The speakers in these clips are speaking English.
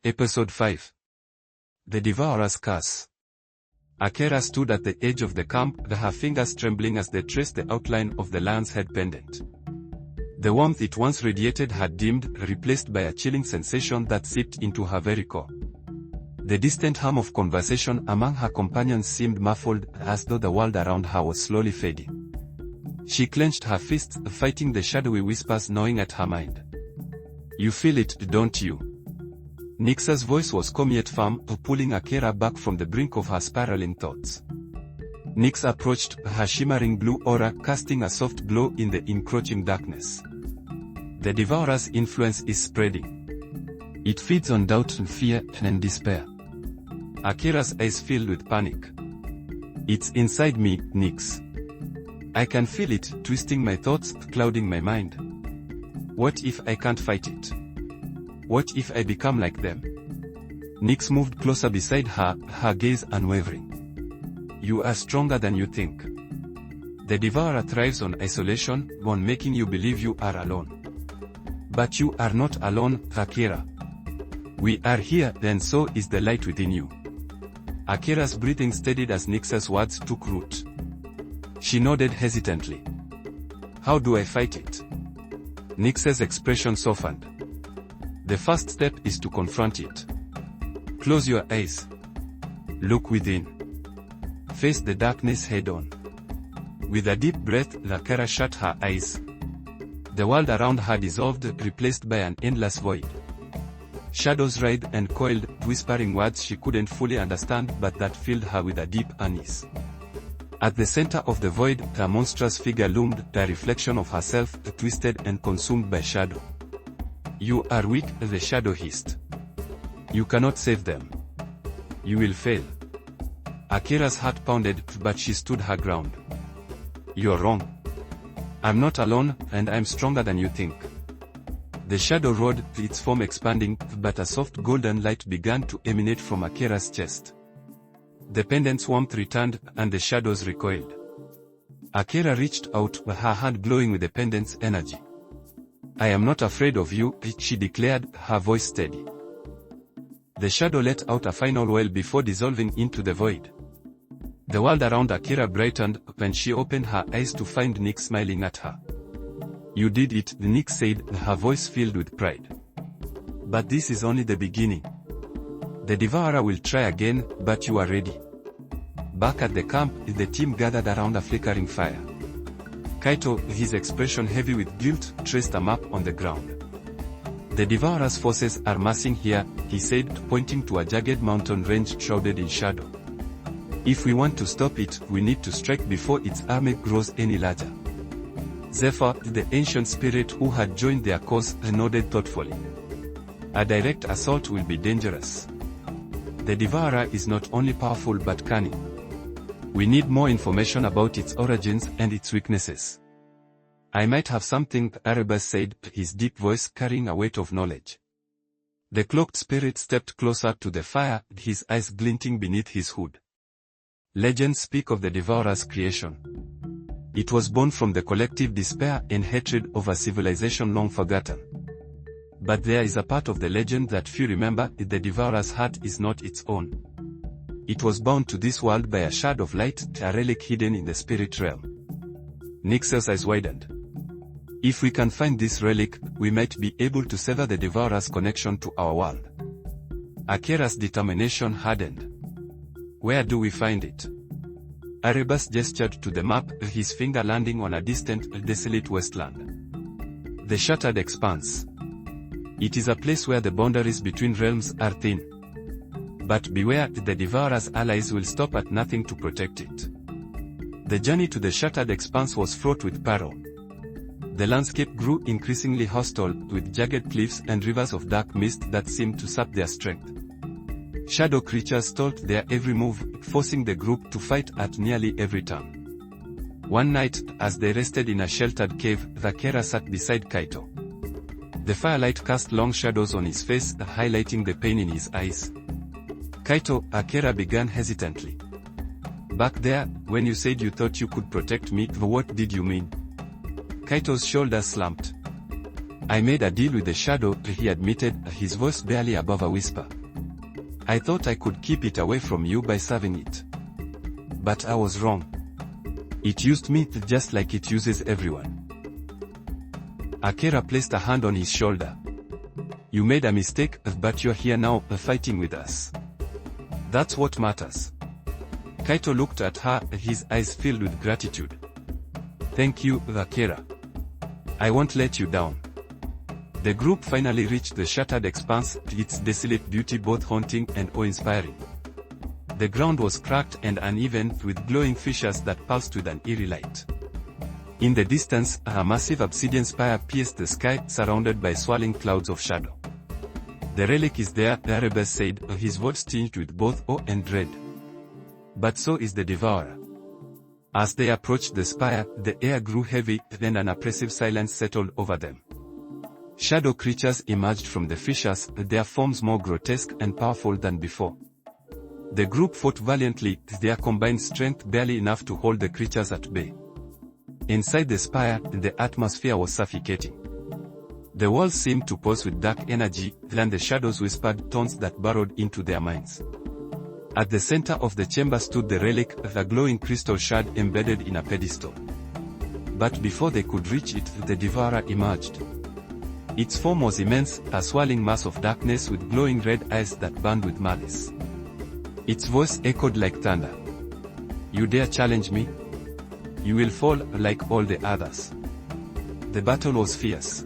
Episode 5. The Devourer's Curse. Akira stood at the edge of the camp, her fingers trembling as they traced the outline of the lion's head pendant. The warmth it once radiated had dimmed, replaced by a chilling sensation that seeped into her very core. The distant hum of conversation among her companions seemed muffled, as though the world around her was slowly fading. She clenched her fists, fighting the shadowy whispers gnawing at her mind. "You feel it, don't you?" Nix's voice was calm yet firm, pulling Akira back from the brink of her spiraling thoughts. Nix approached, her shimmering blue aura casting a soft glow in the encroaching darkness. The Devourer's influence is spreading. It feeds on doubt and fear and despair. Akira's eyes filled with panic. "It's inside me, Nix. I can feel it, twisting my thoughts, clouding my mind. What if I can't fight it? What if I become like them?" Nix moved closer beside her, her gaze unwavering. "You are stronger than you think. The Devourer thrives on isolation, on making you believe you are alone. But you are not alone, Akira. We are here, and so is the light within you." Akira's breathing steadied as Nix's words took root. She nodded hesitantly. "How do I fight it?" Nix's expression softened. "The first step is to confront it. Close your eyes. Look within. Face the darkness head-on." With a deep breath, Akira shut her eyes. The world around her dissolved, replaced by an endless void. Shadows writhed and coiled, whispering words she couldn't fully understand but that filled her with a deep unease. At the center of the void, a monstrous figure loomed, a reflection of herself, twisted and consumed by shadow. "You are weak," the shadow hissed. "You cannot save them. You will fail." Akira's heart pounded, but she stood her ground. "You're wrong. I'm not alone, and I'm stronger than you think." The shadow roared, its form expanding, but a soft golden light began to emanate from Akira's chest. The pendant's warmth returned, and the shadows recoiled. Akira reached out, her hand glowing with the pendant's energy. "I am not afraid of you," she declared, her voice steady. The shadow let out a final wail before dissolving into the void. The world around Akira brightened when she opened her eyes to find Nix smiling at her. "You did it," Nix said, her voice filled with pride. "But this is only the beginning. The Devourer will try again, but you are ready." Back at the camp, the team gathered around a flickering fire. Kaito, his expression heavy with guilt, traced a map on the ground. "The Devourer's forces are massing here," he said, pointing to a jagged mountain range shrouded in shadow. "If we want to stop it, we need to strike before its army grows any larger." Zephyr, the ancient spirit who had joined their cause, nodded thoughtfully. "A direct assault will be dangerous. The Devourer is not only powerful but cunning. We need more information about its origins and its weaknesses." "I might have something," Erebus said, his deep voice carrying a weight of knowledge. The cloaked spirit stepped closer to the fire, his eyes glinting beneath his hood. "Legends speak of the Devourer's creation. It was born from the collective despair and hatred of a civilization long forgotten. But there is a part of the legend that few remember: the Devourer's heart is not its own. It was bound to this world by a shard of light, a relic hidden in the spirit realm." Nix's eyes widened. "If we can find this relic, we might be able to sever the Devourer's connection to our world." Akira's determination hardened. "Where do we find it?" Erebus gestured to the map, his finger landing on a distant, desolate wasteland. "The Shattered Expanse. It is a place where the boundaries between realms are thin. But beware, the Devourer's allies will stop at nothing to protect it." The journey to the Shattered Expanse was fraught with peril. The landscape grew increasingly hostile, with jagged cliffs and rivers of dark mist that seemed to sap their strength. Shadow creatures stalked their every move, forcing the group to fight at nearly every turn. One night, as they rested in a sheltered cave, Akira sat beside Kaito. The firelight cast long shadows on his face, highlighting the pain in his eyes. "Kaito," Akira began hesitantly. "Back there, when you said you thought you could protect me, what did you mean?" Kaito's shoulders slumped. I made a deal with the shadow, he admitted, his voice barely above a whisper. I thought I could keep it away from you by serving it. But I was wrong. It used me just like it uses everyone. Akira placed a hand on his shoulder. You made a mistake, but you're here now, fighting with us. That's what matters. Kaito looked at her, his eyes filled with gratitude. Thank you, Akira. I won't let you down. The group finally reached the shattered expanse, its desolate beauty both haunting and awe-inspiring. The ground was cracked and uneven, with glowing fissures that pulsed with an eerie light. In the distance, a massive obsidian spire pierced the sky, surrounded by swirling clouds of shadow. The relic is there, Erebus said, his voice tinged with both awe and dread. But so is the Devourer. As they approached the spire, the air grew heavy, then an oppressive silence settled over them. Shadow creatures emerged from the fissures, their forms more grotesque and powerful than before. The group fought valiantly, their combined strength barely enough to hold the creatures at bay. Inside the spire, the atmosphere was suffocating. The walls seemed to pulse with dark energy, and the shadows whispered tones that burrowed into their minds. At the center of the chamber stood the relic, a glowing crystal shard embedded in a pedestal. But before they could reach it, the Devourer emerged. Its form was immense, a swirling mass of darkness with glowing red eyes that burned with malice. Its voice echoed like thunder. You dare challenge me? You will fall, like all the others. The battle was fierce.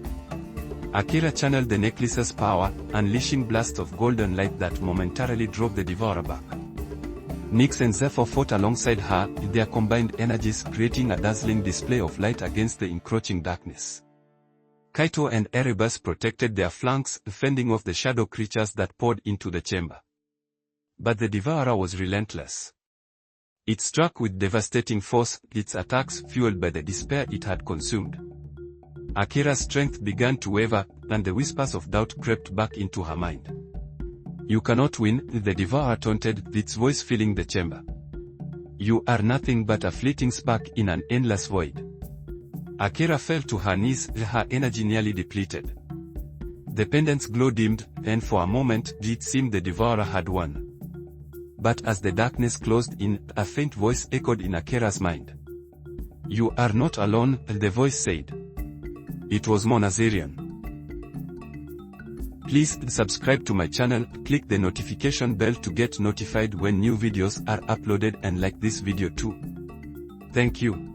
Akira channeled the necklace's power, unleashing blasts of golden light that momentarily drove the Devourer back. Nyx and Zephyr fought alongside her, their combined energies creating a dazzling display of light against the encroaching darkness. Kaito and Erebus protected their flanks, fending off the shadow creatures that poured into the chamber. But the Devourer was relentless. It struck with devastating force, its attacks fueled by the despair it had consumed. Akira's strength began to waver, and the whispers of doubt crept back into her mind. You cannot win, the Devourer taunted, its voice filling the chamber. You are nothing but a fleeting spark in an endless void. Akira fell to her knees, her energy nearly depleted. The pendant's glow dimmed, and for a moment it seemed the Devourer had won. But as the darkness closed in, a faint voice echoed in Akira's mind. You are not alone, the voice said. It was Monazarian. Please subscribe to my channel, click the notification bell to get notified when new videos are uploaded and like this video too. Thank you.